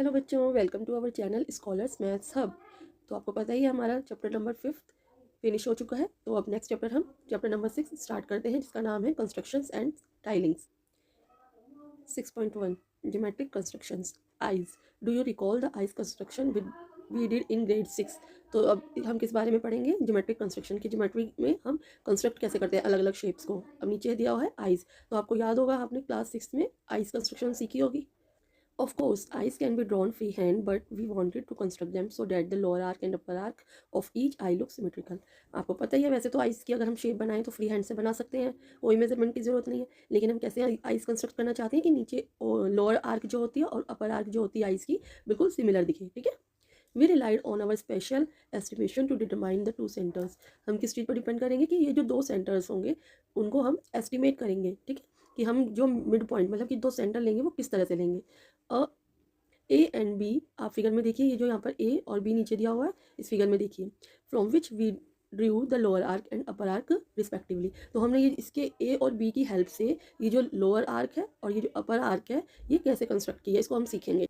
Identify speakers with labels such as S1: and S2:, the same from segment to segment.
S1: Hello बच्चों, welcome to our channel scholars maths hub. तो आपको पता ही है हमारा चैप्टर नंबर 5 फिनिश हो चुका है। तो अब नेक्स्ट चैप्टर हम चैप्टर नंबर 6 स्टार्ट करते हैं, जिसका नाम है constructions and tilings. 6.1 geometric constructions. Eyes. Do you recall the eyes construction with we did in grade 6। तो अब हम किस बारे में पढ़ेंगे? ज्योमेट्रिक कंस्ट्रक्शन की। ज्योमेट्री में हम कंस्ट्रक्ट कैसे करते हैं अलग अलग शेप्स को। अब नीचे दिया हुआ है आइज। तो आपको याद होगा, आपने क्लास 6 में आइज कंस्ट्रक्शन सीखी होगी। Of course, eyes can be drawn freehand, but we wanted to construct them so that the lower arc and upper arc of each eye look symmetrical. आपको पता ही है, वैसे तो आइस की अगर हम शेप बनाएं तो फ्री हैंड से बना सकते हैं, कोई मेजरमेंट की जरूरत नहीं है। लेकिन हम कैसे आइस कंस्ट्रक्ट करना चाहते हैं कि नीचे लोअर आर्क जो होती है और अपर आर्क जो होती है आइस की बिल्कुल सिमिलर दिखे। ठीक है। We relied on our spatial estimation to determine the two centres. हम किस चीज़ पर डिपेंड करेंगे कि ये जो दो सेंटर्स होंगे उनको हम एस्टिमेट करेंगे। ठीक है, कि हम जो मिड पॉइंट मतलब कि दो सेंटर लेंगे वो किस तरह से लेंगे। अ ए एंड बी, आप फिगर में देखिए, ये जो यहाँ पर ए और बी नीचे दिया हुआ है इस फिगर में देखिए, from which we drew the lower arc and upper arc respectively. तो हमने ये इसके ए और बी की हेल्प से ये जो लोअर आर्क है और ये जो अपर आर्क है ये कैसे कंस्ट्रक्ट किया, इसको हम सीखेंगे।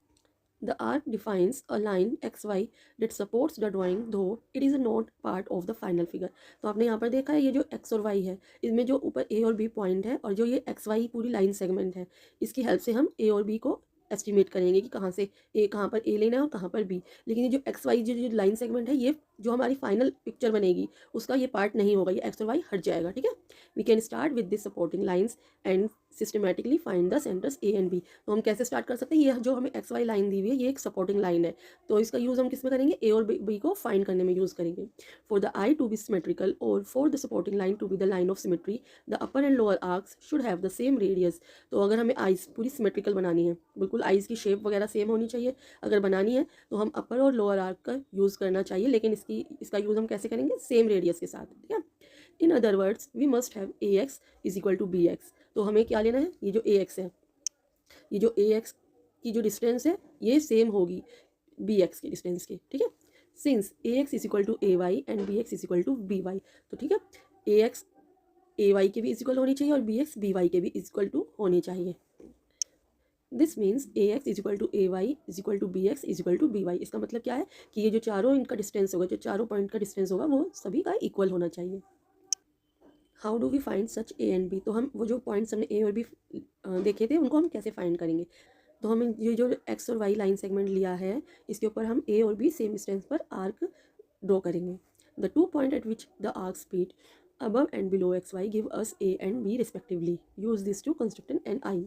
S1: The arc defines a line XY that supports the drawing, though it is not part of the final figure. तो आपने यहाँ पर देखा है ये जो x और y है, इसमें जो ऊपर a और b पॉइंट है और जो ये XY पूरी लाइन सेगमेंट है, इसकी हेल्प से हम a और b को एस्टिमेट करेंगे कि कहाँ से ए, कहाँ पर ए लेना है और कहाँ पर बी। लेकिन ये जो एक्स वाई जो लाइन सेगमेंट है, ये जो हमारी फाइनल पिक्चर बनेगी उसका ये पार्ट नहीं होगा, ये एक्स और वाई हट जाएगा। ठीक है। We can start with this supporting lines and systematically find the centres A and B. तो हम कैसे स्टार्ट कर सकते हैं? ये जो हमें एक्स वाई लाइन दी हुई है ये एक सपोर्टिंग लाइन है, तो इसका यूज़ हम किस में करेंगे? ए और बी को फाइंड करने में यूज़ करेंगे। For the eye to be symmetrical और for the supporting line to be the line of symmetry, the upper and lower arcs should have the same radius. तो अगर हमें आइस पूरी सिमेट्रिकल बनानी है, बिल्कुल आइस की शेप वगैरह सेम होनी चाहिए अगर बनानी है, तो हम अपर और लोअर आर्क का यूज़ करना चाहिए। लेकिन इसका यूज़ हम कैसे करेंगे? सेम रेडियस के साथ। ठीक है। In other words we must have A X is equal to B X. तो हमें क्या लेना है? ये जो ए एक्स है, ये जो ए एक्स की जो डिस्टेंस है ये सेम होगी बी एक्स की डिस्टेंस की। ठीक है। Since A X is equal to A Y and B X is equal to B Y, तो ठीक है, ए एक्स ए वाई के भी इज इक्वल होनी चाहिए और बी एक्स बी वाई के भी इज इक्वल टू होनी चाहिए। This means A X is equal to A Y is equal to B X is equal to B Y. इसका मतलब क्या है कि ये जो चारों इनका डिस्टेंस होगा, जो चारों पॉइंट का डिस्टेंस होगा वो सभी का इक्वल होना चाहिए। How do we find such A and B. तो हम वो जो पॉइंट्स हमने ए और बी देखे थे उनको हम कैसे फाइंड करेंगे? तो हमें ये जो एक्स और वाई लाइन सेगमेंट लिया है इसके ऊपर हम ए और बी सेम डिस्टेंस पर आर्क ड्रॉ करेंगे। The two point at which the arcs meet above and below xy give us a and b respectively. Use this to construct an आई।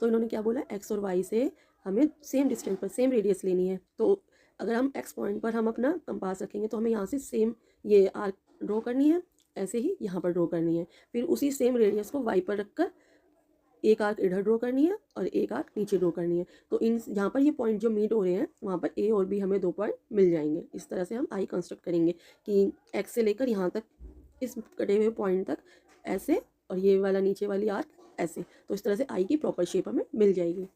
S1: तो इन्होंने क्या बोला? एक्स और वाई से हमें सेम डिस्टेंस पर सेम रेडियस लेनी है। तो अगर हम एक्स पॉइंट पर हम अपना कंपास रखेंगे तो हमें यहाँ से सेम ये आर्क ड्रॉ करनी है, ऐसे ही यहाँ पर ड्रॉ करनी है। फिर उसी सेम रेडियस को वाई पर रखकर एक आर्क इधर ड्रॉ करनी है और एक आर्क नीचे ड्रॉ करनी है। तो इन यहाँ पर ये पॉइंट जो मीट हो रहे हैं वहाँ पर ए और बी हमें दो पॉइंट मिल जाएंगे। इस तरह से हम आई कंस्ट्रक्ट करेंगे कि एक्स से लेकर यहाँ तक इस कटे हुए पॉइंट तक ऐसे, और ये वाला नीचे वाली आर्क ऐसे। तो इस तरह से आई की प्रॉपर शेप हमें मिल जाएगी।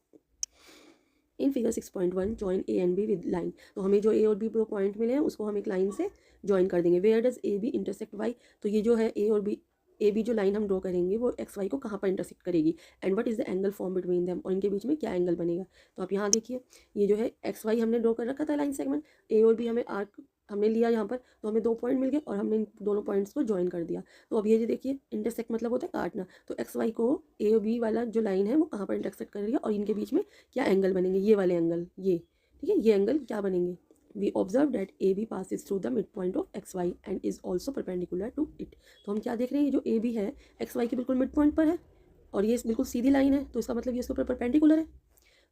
S1: In figure 6.1 join A and be with line. तो हमें जो ए और बी दो पॉइंट मिले हैं उसको हम एक लाइन से ज्वाइन कर देंगे। Where does A B intersect Y. तो ये जो है ए और बी, ए बी जो लाइन हम ड्रॉ करेंगे वो एक्स वाई को कहाँ पर इंटरसेक्ट करेगी, and what is the angle form between them, और इनके बीच में क्या एंगल बनेगा। तो आप यहाँ देखिए, ये जो है एक्स वाई हमने ड्रॉ कर रखा था लाइन सेगमेंट, ए और बी हमें आर्क हमने लिया यहाँ पर, तो हमें दो पॉइंट मिल गए और हमने इन दोनों पॉइंट्स को ज्वाइन कर दिया। तो अब ये जो देखिए इंटरसेक्ट मतलब होता है काटना। तो एक्स वाई को ए और बी वाला जो लाइन है वो कहाँ पर इंटरसेक्ट कर रही है और इनके बीच में क्या एंगल बनेंगे, ये वाले एंगल, ये ठीक है, ये एंगल क्या बनेंगे। We observe that A B passes through the mid point of X Y and is also perpendicular to it. तो हम क्या देख रहे हैं, ये जो ए बी है एक्स वाई के बिल्कुल मिड पॉइंट पर है और ये बिल्कुल सीधी लाइन है, तो इसका मतलब ये इसके ऊपर परपेंडिकुलर है।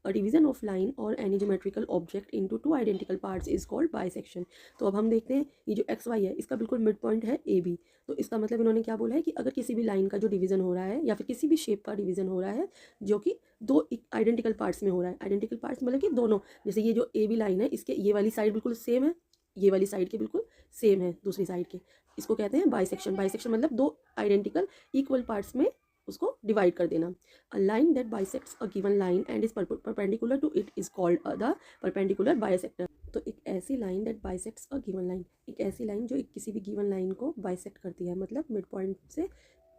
S1: A division of line or any geometrical object into two identical parts is called bisection. तो अब हम देखते हैं ये जो एक्स वाई है इसका बिल्कुल मिड पॉइंट है ए बी। तो इसका मतलब इन्होंने क्या बोला है कि अगर किसी भी लाइन का जो डिवीजन हो रहा है या फिर किसी भी शेप का डिवीजन हो रहा है जो कि दो आइडेंटिकल पार्ट्स में हो रहा है, आइडेंटिकल पार्ट्स मतलब कि दोनों, जैसे ये जो ए बी लाइन है इसके ये वाली साइड बिल्कुल सेम है, ये वाली साइड के बिल्कुल सेम है दूसरी साइड के, इसको कहते हैं बाइसेक्शन। बाइसेक्शन मतलब दो आइडेंटिकल इक्वल पार्ट्स में उसको डिवाइड कर देना। A line that bisects a given line and is perpendicular to it is called the perpendicular bisector. तो एक ऐसी line that bisects a given line, एक ऐसी लाइन जो एक किसी भी गिवन लाइन को बाइसेक्ट करती है, मतलब मिड पॉइंट से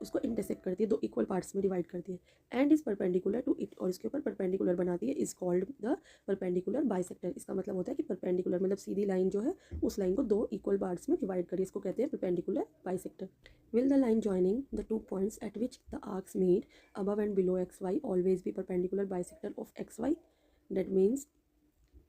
S1: उसको इंटरसेक्ट करती है, दो इक्वल पार्ट्स में डिवाइड करती है, and is perpendicular to it, और इसके ऊपर परपेंडिकुलर बनाती है, is called the perpendicular bisector. इसका मतलब होता है कि परपेंडिकुलर मतलब सीधी लाइन जो है उस लाइन को दो इक्वल पार्ट्स में डिवाइड करिए, इसको कहते हैं perpendicular bisector. Will the line joining the two points at which the arcs meet above and below xy always be perpendicular bisector of xy? That means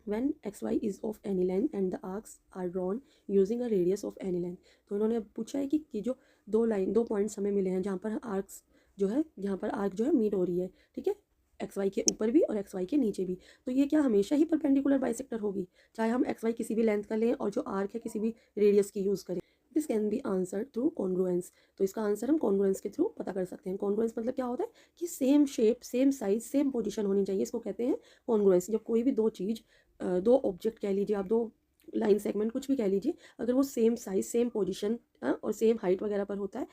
S1: when xy is of any length and the arcs are drawn using a radius of any length। तो इन्होंने पूछा है कि जो दो points हमें मिले हैं जहाँ पर आर्क्स जो है, जहाँ पर आर्क जो है मीट हो रही है, ठीक है, एक्स वाई के ऊपर भी और एक्स वाई के नीचे भी, तो ये क्या हमेशा ही परपेंडिकुलर बाइसेक्टर होगी, चाहे हम एक्स वाई किसी भी लेंथ का लें और जो आर्क है किसी भी रेडियस की यूज़ करें। This can be answer through congruence. तो इसका आंसर हम कॉन्ग्रुएंस के थ्रू पता कर सकते हैं। कॉन्ग्रुएंस मतलब क्या होता है कि same shape, same size, same position होनी चाहिए, इसको कहते हैं कॉन्ग्रुएंस। जब कोई भी दो चीज़, दो ऑब्जेक्ट कह लीजिए आप, दो लाइन सेगमेंट कुछ भी कह लीजिए, अगर वो सेम साइज, सेम पोजीशन और सेम हाइट वगैरह पर होता है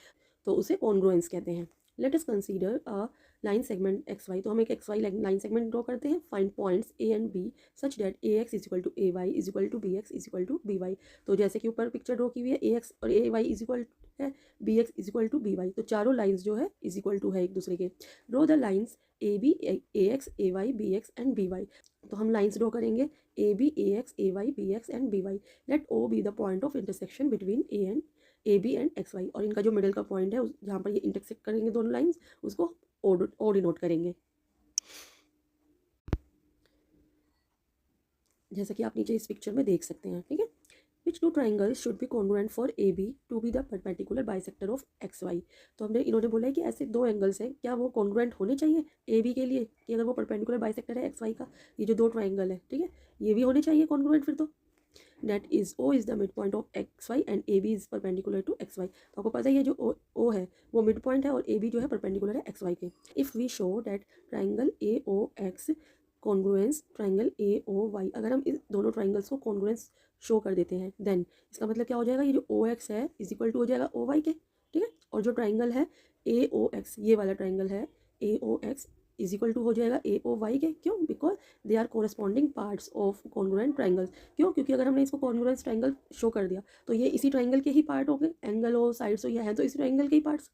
S1: तो उसे कॉन्ग्रुएंस कहते हैं। Let us consider a line segment X Y. तो हम एक X Y line segment draw करते हैं। Find points A and B such that A X is equal to A Y is equal to B X is equal to B Y. तो जैसे कि ऊपर picture draw की हुई है, A X और ए वाई इज इक्वल है, B X is equal to B Y, तो चारों लाइन्स जो है इज इक्वल टू है एक दूसरे के। Draw the lines A B, A X, A Y, B X and B Y. तो हम लाइन्स ड्रॉ करेंगे A B, A X, A Y, B X and B Y. Let O be the point of intersection between A B and X Y. और इनका जो middle का point है जहाँ पर ये इंटरसेक्ट करेंगे दोनों लाइन्स, उसको ओ डिनोट करेंगे। जैसा कि आप नीचे इस पिक्चर में देख सकते हैं, ठीक है। Which two triangles should be congruent for A B to be the perpendicular bisector of X Y. तो इन्होंने बोला है कि ऐसे दो एंगल्स हैं, क्या वो कॉन्ग्रुएंट होने चाहिए ए बी के लिए, कि अगर वो परपेंडिकुलर बाइसेक्टर है एक्स वाई का, ये जो दो ट्राइंगल है, ठीक है, ये भी होने चाहिए कॉन्ग्रुएंट फिर तो। That is O is the mid point of X Y and A B is perpendicular to X Y. तो आपको पता ही है जो ओ है वो मिड पॉइंट है और ए बी जो है परपेंडिकुलर है एक्स वाई के। If we show that triangle A O X congruence triangle A O Y, अगर हम इस दोनों ट्राइंगल्स को कॉन्ग्रुएंस शो कर देते हैं, देन इसका मतलब क्या हो जाएगा, ये जो ओ एक्स है इज इक्वल टू हो जाएगा ओ वाई के, ठीक है। और जो ट्राइंगल है ए ओ एक्स, ये वाला ट्राइंगल है A O X is equal to हो जाएगा ए ओ वाई के। क्यों? Because they are corresponding parts of congruent triangles. क्यों? क्योंकि अगर हमने इसको कॉन्ग्रुएंस ट्राइंगल शो कर दिया तो ये इसी ट्राइंगल के ही पार्ट हो गए, एंगल हो, साइड्स हो, ये है तो इसी ट्राइंगल के ही parts.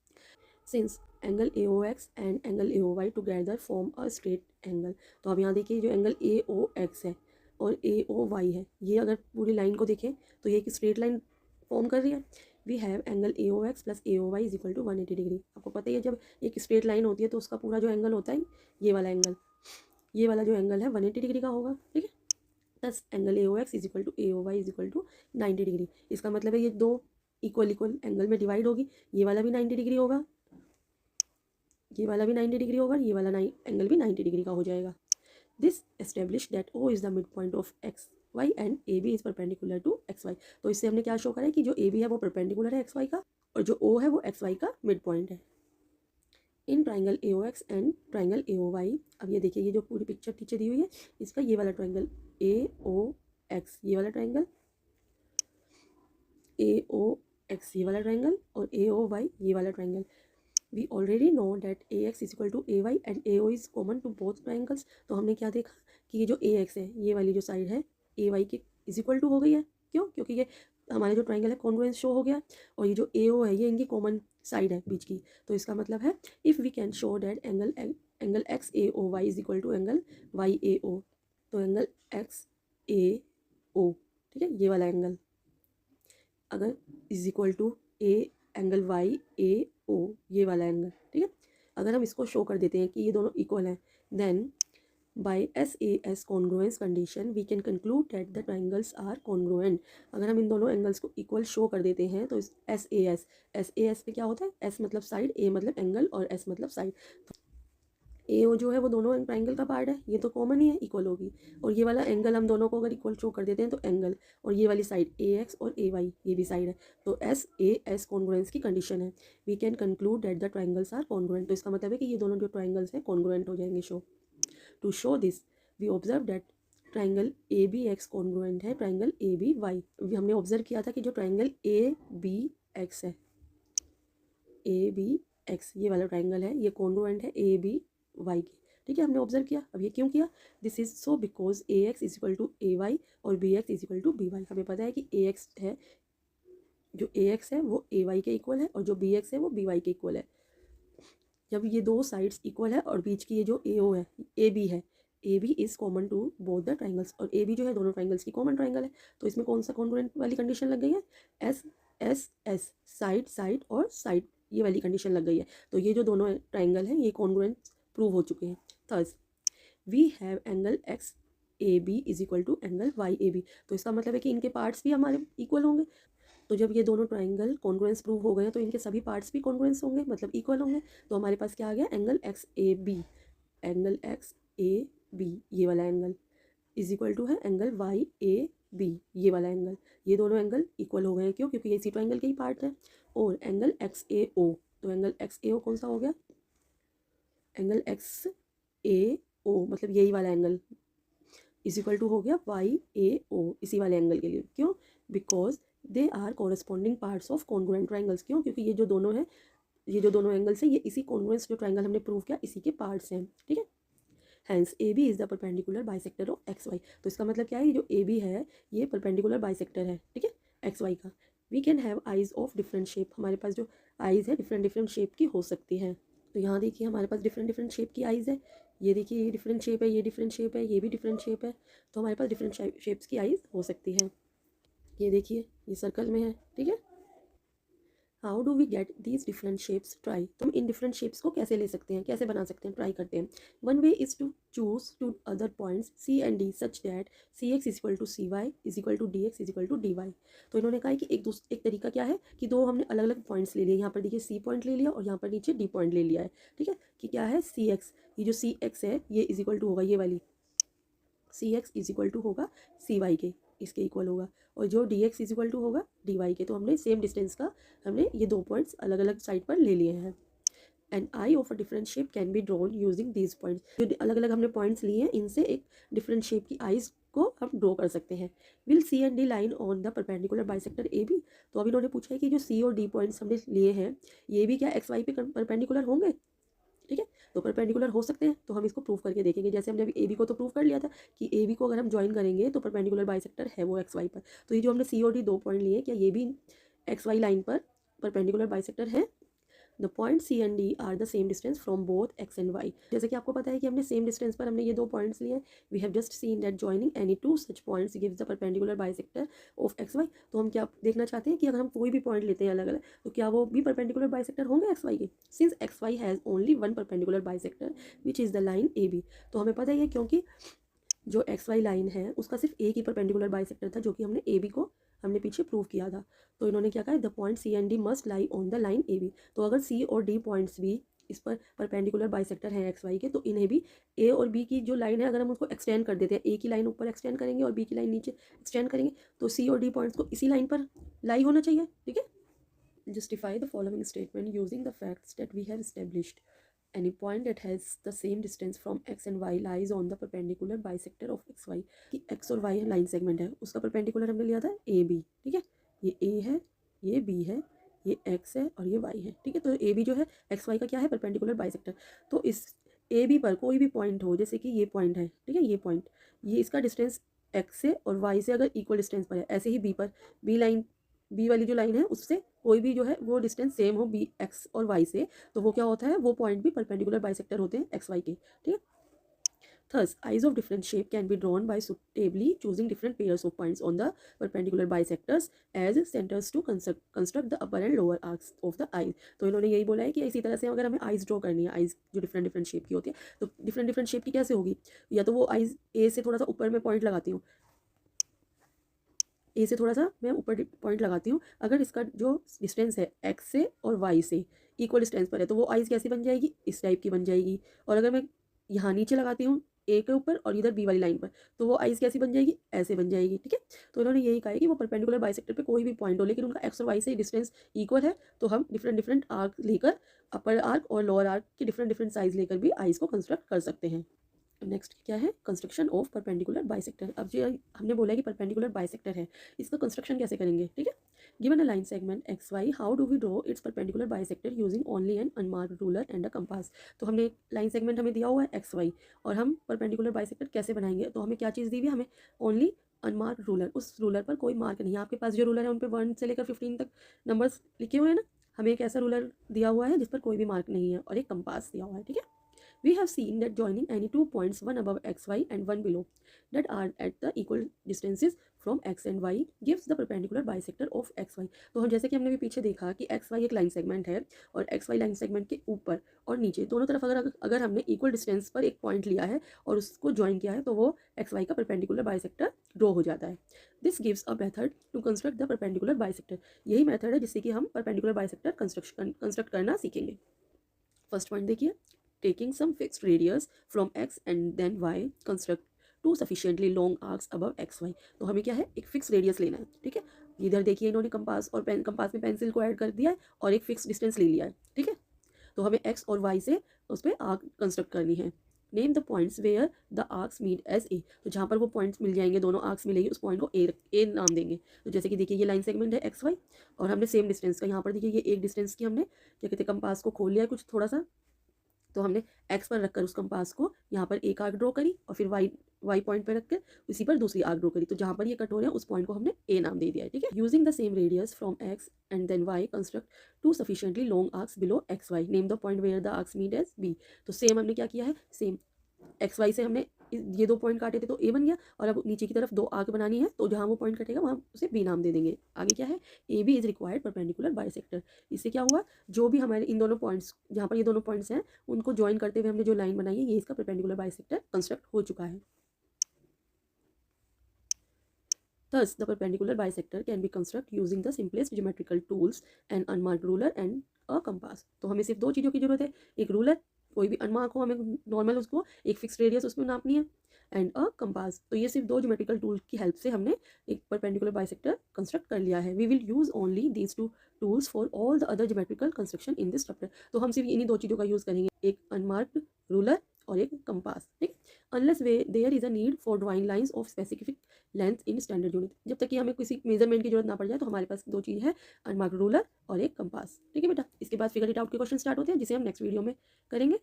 S1: Since angle A O X and angle A O Y together form a straight angle. तो अब यहाँ देखिए जो एंगल ए ओ एक्स है और ए ओ वाई है, ये अगर पूरी लाइन को देखें तो ये एक स्ट्रेट लाइन फॉर्म कर रही है। We have angle A O X plus A O Y is equal to 180 degree. आपको पता ही है जब एक स्ट्रेट लाइन होती है तो उसका पूरा जो एंगल होता है, ये वाला एंगल, ये वाला जो एंगल है 180 डिग्री का होगा, ठीक है। Thus angle A O X is equal to A O Y is equal to 90 degree. इसका मतलब है ये दो इक्वल एंगल में डिवाइड होगी, ये वाला भी 90 डिग्री होगा, ये वाला भी 90 डिग्री होगा, ये वाला एंगल भी 90 डिग्री का हो जाएगा। This establish that O is the mid point of X Y and A B is perpendicular to X Y. तो इससे हमने क्या शो करा है कि जो ए बी है वो परपेंडिकुलर है एक्स वाई का और जो ओ है वो एक्स वाई का मिड पॉइंट है। In triangle A O X and triangle A O Y, अब ये देखिए ये जो पूरी पिक्चर नीचे दी हुई है, इसका ये वाला ट्राइंगल ए ओ एक्स, ये वाला ट्राइंगल ए ओ एक्स, ये वाला ट्राइंगल और ए ओ वाई, ये वाला triangle. We already know that ax is equal to ay and ao is common to both triangles। तो हमने क्या देखा कि ये जो ax है, ये वाली जो साइड है ay के इज इक्वल टू हो गई है। क्यों? क्योंकि ये हमारे जो ट्राइंगल है कॉन्ग्रुएंस शो हो गया और ये जो ao है ये इनकी कॉमन साइड है बीच की। तो इसका मतलब है if we can show that angle X A O Y is equal to angle Y A O. तो एंगल एक्स ए ओ, ठीक है, ये वाला एंगल अगर is equal to angle Y A O, ये वाला एंगल, ठीक है, अगर हम इसको शो कर देते हैं कि ये दोनों इक्वल हैं, then by S A S congruence condition we can conclude that the triangles are congruent. अगर हम इन दोनों एंगल्स को इक्वल शो कर देते हैं तो इस एस ए एस पे क्या होता है, एस मतलब साइड, ए मतलब एंगल और एस मतलब साइड। ए ओ जो है वो दोनों ट्राइंगल का पार्ट है, ये तो कॉमन ही है, इक्वल होगी। और ये वाला एंगल हम दोनों को अगर इक्वल शो कर देते हैं तो एंगल और ये वाली साइड ए एक्स और ए वाई, ये भी साइड है, तो एस ए एस कॉन्ग्रुएंस की कंडीशन है। We can conclude that the triangles are congruent. तो इसका मतलब है कि ये दोनों जो ट्राइंगल्स हैं कॉन्ग्रुएंट हो जाएंगे show. To show this we observe that triangle A B X congruent है ट्राइंगल ए बी वाई। हमने ऑब्जर्व किया था कि जो ट्राइंगल ए बी एक्स है, ए बी एक्स, ये वाला ट्राइंगल है, ये कॉन्ग्रुएंट है ए बी वाई की, ठीक है, हमने ऑब्जर्व किया। अब ये क्यों किया? This is so because A X is equal to A Y और B X is equal to B Y. हमें पता है कि ए एक्स है, जो ए एक्स है वो ए वाई के इक्वल है और जो बी एक्स है वो बी वाई के इक्वल है। जब ये दो साइड्स इक्वल है और बीच की ये जो ए ओ है, ए बी है, A B is common to both the triangles, और ए बी जो है दोनों ट्राइंगल्स की कॉमन ट्राइंगल है, तो इसमें कौन सा कॉन्ग्रुएंट वाली कंडीशन लग गई है, S S S, side side और साइड, ये वाली कंडीशन लग गई है। तो ये जो दोनों ट्राइंगल हैं ये कॉन्ग्रुएंट प्रूव हो चुके हैं। Thus we have angle X A B is equal to angle Y A B, तो इसका मतलब है कि इनके पार्ट्स भी हमारे इक्वल होंगे। तो जब ये दोनों ट्राइंगल कॉन्ग्रुएंस प्रूव हो गए तो इनके सभी पार्ट्स भी कॉन्ग्रुएंस होंगे, मतलब इक्वल होंगे। तो हमारे पास क्या आ गया, angle X A B, angle X A B ये वाला एंगल इज इक्वल टू है एंगल वाई ए बी ये वाला एंगल, ये दोनों एंगल इक्वल हो गए हैं। क्यों? क्योंकि ये इसी ट्राइंगल के ही पार्ट है। और एंगल एक्स ए ओ, तो एंगल एक्स ए ओ कौन सा हो गया, एंगल एक्स ए ओ मतलब यही वाला एंगल इज इक्वल टू हो गया वाई ए ओ इसी वाले एंगल के लिए। क्यों? Because they are corresponding parts of congruent triangles. क्यों? क्योंकि ये जो दोनों हैं, ये जो दोनों एंगल्स हैं ये इसी कॉन्ग्रुएंस जो ट्राइंगल हमने प्रूव किया इसी के पार्ट्स हैं। ठीक है, hence A B is the perpendicular bisector of X Y. तो इसका मतलब क्या है, ये जो ए बी है ये परपेंडिकुलर बाइसेक्टर है, ठीक है, एक्स वाई का। We can have eyes of different shape, हमारे पास जो आइज़ है डिफरेंट डिफरेंट शेप की हो सकती है। तो यहाँ देखिए हमारे पास डिफरेंट डिफरेंट शेप की आइज़ है, ये देखिए ये डिफरेंट शेप है, ये डिफरेंट शेप है, ये भी डिफरेंट शेप है। तो हमारे पास डिफरेंट शेप्स की आइज़ हो सकती है। ये देखिए ये सर्कल में है, ठीक है। How do we get these different shapes, try. तो हम इन डिफरेंट शेप्स को कैसे ले सकते हैं, कैसे बना सकते हैं, ट्राई करते हैं। One way is to choose two other points C and D such that C X is equal to C Y is equal to D X is equal to D Y. तो इन्होंने कहा है कि एक तरीका क्या है कि दो हमने अलग अलग पॉइंट्स ले लिए, यहाँ पर देखिए सी पॉइंट ले लिया और यहाँ पर नीचे डी पॉइंट ले लिया है, ठीक है। कि क्या है, सी एक्स, ये जो सी एक्स है ये इज इक्वल टू होगा ये वाली C X is equal to होगा सी वाई के, इसके इक्वल होगा। और जो D X is equal to होगा डी वाई के। तो हमने सेम डिस्टेंस का हमने ये दो पॉइंट्स अलग अलग साइड पर ले लिए हैं। And I of a different shape can be drawn using these points. जो अलग अलग हमने पॉइंट्स लिए हैं इनसे एक डिफरेंट शेप की आइज को हम ड्रॉ कर सकते हैं। Will C and D line on the perpendicular bisector A B. तो अभी इन्होंने पूछा है कि जो सी और डी पॉइंट्स हमने लिए हैं ये भी क्या एक्स वाई पे परपेंडिकुलर होंगे, ठीक है। तो परपेंडिकुलर हो सकते हैं, तो हम इसको प्रूव करके देखेंगे। जैसे हमने अभी ए बी को तो प्रूव कर लिया था कि ए बी को अगर हम ज्वाइन करेंगे तो परपेंडिकुलर बाइसेक्टर है वो एक्स वाई पर। तो ये जो हमने सी और डी दो पॉइंट लिए क्या ये भी एक्स वाई लाइन पर परपेंडिकुलर बाइसेक्टर है। The point C and D are the same distance from both X and Y. जैसे कि आपको पता है कि हमने सेम डिस्टेंस पर हमने ये दो पॉइंट्स लिए हैं। We have just seen that joining any two such points gives the perpendicular bisector of X Y. तो हम क्या देखना चाहते हैं कि अगर हम कोई भी पॉइंट लेते हैं अलग अलग तो क्या वो भी परपेंडिकुलर बाइसेक्टर होंगे एक्स वाई के। Since X Y has only one perpendicular bisector which is the line A B. तो हमें पता ही है क्योंकि जो एक्स वाई लाइन है उसका सिर्फ एक ही परपेंडिकुलर बाइसेक्टर था जो कि हमने ए बी को हमने पीछे प्रूव किया था। तो इन्होंने क्या कहा, the point C and D must lie on the line A B. तो अगर सी और डी पॉइंट्स भी इस पर परपेंडिकुलर बाइसेक्टर हैं एक्स वाई के तो इन्हें भी ए और बी की जो लाइन है अगर हम उसको एक्सटेंड कर देते हैं, ए की लाइन ऊपर एक्सटेंड करेंगे और बी की लाइन नीचे एक्सटेंड करेंगे तो सी और डी पॉइंट्स को इसी लाइन पर लाई होना चाहिए, ठीक है। Justify the following statement using the facts that we have established. Any point that has the same distance from x and y lies on the perpendicular bisector of x y। कि x और y line segment है उसका perpendicular हमने लिया था A B, ठीक है। ये a है, ये b है, ये x है और ये y है, ठीक है। तो ए बी जो है एक्स वाई का क्या है, परपेंडिकुलर बाइसेक्टर। तो इस ए बी पर कोई भी पॉइंट हो, जैसे कि ये पॉइंट है, ठीक है, ये पॉइंट, ये इसका डिस्टेंस x से और y से अगर इक्वल डिस्टेंस पर है, ऐसे ही b पर बी लाइन, बी वाली जो लाइन है उससे कोई भी जो है वो डिस्टेंस सेम हो बी एक्स और वाई से, तो वो क्या होता है, वो पॉइंट भी परपेंडिकुलर बाइसेक्टर होते हैं एक्स वाई के, ठीक है। Thus, eyes of different shape can be drawn by suitably choosing different pairs of points on the perpendicular bisectors as centers to construct the upper and lower arcs of the eye। तो इन्होंने यही बोला है कि इसी तरह से अगर हमें आइज ड्रॉ करनी है, आइज जो डिफरेंट डिफरेंट शेप की होती है, तो डिफरेंट डिफरेंट शेप की कैसे होगी, या तो वो आइज ए से थोड़ा सा ऊपर में पॉइंट लगाती हूँ, ए से थोड़ा सा मैं ऊपर पॉइंट लगाती हूँ, अगर इसका जो डिस्टेंस है एक्स से और वाई से इक्वल डिस्टेंस पर है तो वो आइज़ कैसी बन जाएगी, इस टाइप की बन जाएगी। और अगर मैं यहाँ नीचे लगाती हूँ ए के ऊपर और इधर बी वाली लाइन पर तो वो आइज़ कैसी बन जाएगी, ऐसे बन जाएगी, ठीक है। तो इन्होंने यही कहा है कि वो परपेंडिकुलर बाइसेक्टर पे कोई भी पॉइंट हो लेकिन उनका एक्स और वाई से डिस्टेंस इक्वल है तो हम डिफरेंट डिफरेंट आर्क लेकर, अपर आर्क और लोअर आर्क के डिफरेंट डिफरेंट साइज लेकर भी आइज़ को कंस्ट्रक्ट कर सकते हैं। नेक्स्ट क्या है, कंस्ट्रक्शन ऑफ परपेंडिकुलर बाइसेक्टर। अब जो हमने बोला है कि परपेंडिकुलर बाइसेक्टर है, इसका कंस्ट्रक्शन कैसे करेंगे, ठीक है। Given a line segment X Y, how do we draw its perpendicular bisector using only an unmarked ruler and a compass. तो हमने लाइन सेगमेंट हमें दिया हुआ है एक्स वाई और हम परपेंडिकुलर बाइसेक्टर कैसे बनाएंगे, तो हमें क्या चीज़ दी हुई है, हमें ओनली अनमार्क्ड रूलर, उस रूलर पर कोई मार्क नहीं है। आपके पास जो रूलर है उन पर 1 से लेकर 15 तक नंबर्स लिखे हुए हैं ना, हमें एक ऐसा रूलर दिया हुआ है जिस पर कोई भी मार्क नहीं है और एक कंपास दिया हुआ है, ठीक है। We have seen that joining any 2 points, one above xy and one below, that are at the equal distances from x and y, gives the perpendicular bisector of xy। तो हम जैसे कि हमने भी पीछे देखा कि xy एक लाइन सेगमेंट है और xy लाइन सेगमेंट के ऊपर और नीचे दोनों तरफ अगर हमने इक्वल डिस्टेंस पर एक पॉइंट लिया है और उसको ज्वाइन किया है तो वो xy का परपेंडिकुलर बाइसेक्टर ड्रॉ हो जाता है। This gives a method to construct the perpendicular bisector. यही मेथड है जिससे कि हम परपेंडिकुलर बाइसेक्टर कंस्ट्रक्ट करना सीखेंगे। फर्स्ट पॉइंट देखिए, taking some fixed radius from x and then y, construct two sufficiently long arcs above xy। तो हमें क्या है, एक फिक्स रेडियस लेना है, ठीक है। इधर देखिए इन्होंने कंपास और कंपास में पेंसिल को ऐड कर दिया है और एक फिक्स डिस्टेंस ले लिया है, ठीक है। तो हमें x और y से उस पर आर्क कंस्ट्रक्ट करनी है। Name the points where the arcs meet as A. तो जहाँ पर वो पॉइंट्स मिल जाएंगे, दोनों आर्क्स मिलेंगे, उस पॉइंट को ए नाम देंगे। तो जैसे कि देखिए ये लाइन सेगमेंट है एक्स वाई और हमने सेम डिस्टेंस का यहाँ पर देखिए ये एक डिस्टेंस की हमने क्या कहते हैं कंपास को खोल लिया है कुछ थोड़ा सा। तो हमने एक्स पर रखकर उस कंपास को यहाँ पर एक आर्क ड्रॉ करी और फिर वाई पॉइंट पर रखकर उसी पर दूसरी आर्क ड्रॉ करी। तो जहाँ पर ये कट हो रहे हैं उस पॉइंट को हमने ए नाम दे दिया है, ठीक है। Using the same radius from X and then Y construct two sufficiently long arcs below X Y. Name the point where the arcs meet as B. तो सेम हमने क्या किया है, सेम एक्स वाई से हमने ये 2 पॉइंट काटे थे तो ए बन गया और अब नीचे की तरफ 2 आर्क बनानी है तो जहाँ वो पॉइंट कटेगा वहाँ उसे बी नाम दे देंगे। आगे क्या है, A B is required perpendicular bisector. इससे क्या हुआ, जो भी हमारे इन दोनों पॉइंट्स जहाँ पर ये दोनों पॉइंट्स हैं उनको ज्वाइन करते हुए हमने जो लाइन बनाई है ये इसका परपेंडिकुलर बाइसेक्टर कंस्ट्रक्ट हो चुका है। Thus, the perpendicular bisector can be constructed using the simplest geometrical tools, an unmarked ruler and a compass। तो हमें सिर्फ 2 चीज़ों की जरूरत है, एक रूलर, कोई भी अनमार्क हो, हमें नॉर्मल उसको एक फिक्स रेडियस उसमें नापनी है, एंड अ कंपास। तो ये सिर्फ 2 ज्योमेट्रिकल टूल की हेल्प से हमने एक परपेंडिकुलर बाइसेक्टर कंस्ट्रक्ट कर लिया है। We will use only these 2 tools for all the other geometrical construction in this chapter. तो हम सिर्फ इन्हीं 2 चीज़ों का यूज़ करेंगे, एक अनमार्क्ड रूलर और एक कंपास, ठीक। Unless there is a need for drawing lines of specific length in standard unit. जब तक कि हमें किसी मेजरमेंट की जरूरत ना पड़ जाए तो हमारे पास 2 चीज़ है, अनमार्क्ड रूलर और एक कंपास, ठीक है बेटा। इसके बाद फिगर इट आउट के क्वेश्चन स्टार्ट होते हैं जिसे हम नेक्स्ट वीडियो में करेंगे।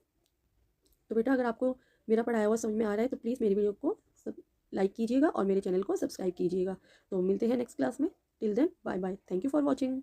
S1: तो बेटा अगर आपको मेरा पढ़ाया हुआ समझ में आ रहा है तो प्लीज़ मेरी वीडियो को लाइक कीजिएगा और मेरे चैनल को सब्सक्राइब कीजिएगा। तो मिलते हैं नेक्स्ट क्लास में। Till then bye bye, thank you for watching.